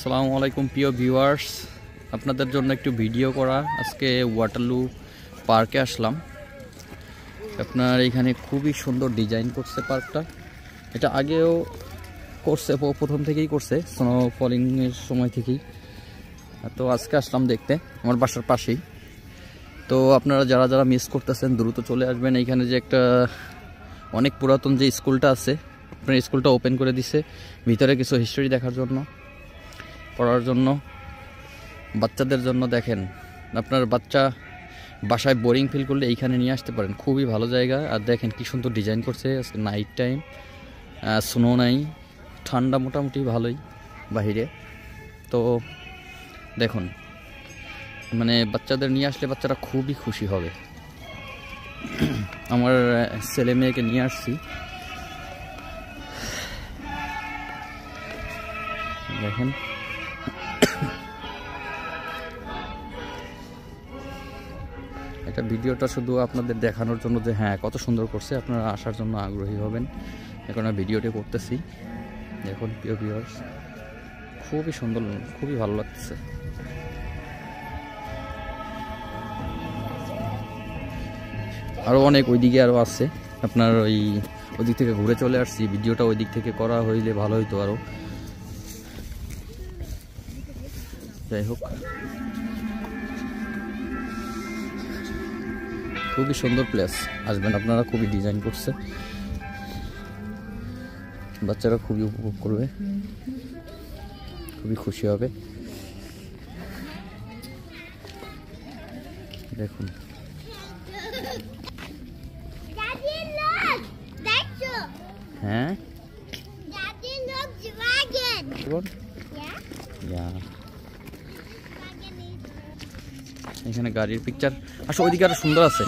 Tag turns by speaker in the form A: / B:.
A: আসসালামু আলাইকুম প্রিয় ভিউয়ার্স, আপনাদের জন্য একটু ভিডিও করা। আজকে ওয়াটারলু পার্কে আসলাম। আপনার এখানে খুবই সুন্দর ডিজাইন করছে পার্কটা। এটা আগেও করছে, প্রথম থেকেই করছে, স্নো ফলিংয়ের সময় থেকেই। তো আজকে আসলাম দেখতে, আমার বাসার পাশেই। তো আপনারা যারা যারা মিস করতেছেন দ্রুত চলে আসবেন। এইখানে যে একটা অনেক পুরাতন যে স্কুলটা আছে, আপনার স্কুলটা ওপেন করে দিছে ভিতরে কিছু হিস্ট্রি দেখার জন্য, পড়ার জন্য, বাচ্চাদের জন্য। দেখেন, আপনার বাচ্চা বাসায় বোরিং ফিল করলে এইখানে নিয়ে আসতে পারেন, খুবই ভালো জায়গা। আর দেখেন কি সুন্দর ডিজাইন করছে। আজকে নাইট টাইম, স্নো নাই, ঠান্ডা মোটামুটি ভালোই বাহিরে। তো দেখুন, মানে বাচ্চাদের নিয়ে আসলে বাচ্চারা খুবই খুশি হবে। আমার ছেলে মেয়েকে নিয়ে আসছি। দেখেন, এটা ভিডিওটা শুধু আপনাদের দেখানোর জন্য যে হ্যাঁ কত সুন্দর করছে, আপনারা আসার জন্য আগ্রহী হবেন। এখন আমি ভিডিওটি করতেছি। দেখুন প্রিয় ভিউয়ার্স, খুবই সুন্দর, খুবই ভালো লাগতেছে। আরও অনেক ওইদিকে আরও আছে। আপনার ওই দিক থেকে ঘুরে চলে আসছি। ভিডিওটা ওই দিক থেকে করা হইলে ভালো হইতো আরও। যাই হোক, খুবই সুন্দর প্লেস, আসবেন আপনারা। খুবই ডিজাইন করছে, বাচ্চারা খুবই উপভোগ করবে, খুবই খুশি হবে। দেখুন, হ্যাঁ এখানে গাড়ির পিকচার আসলে ওইদিকে আরো সুন্দর আছে।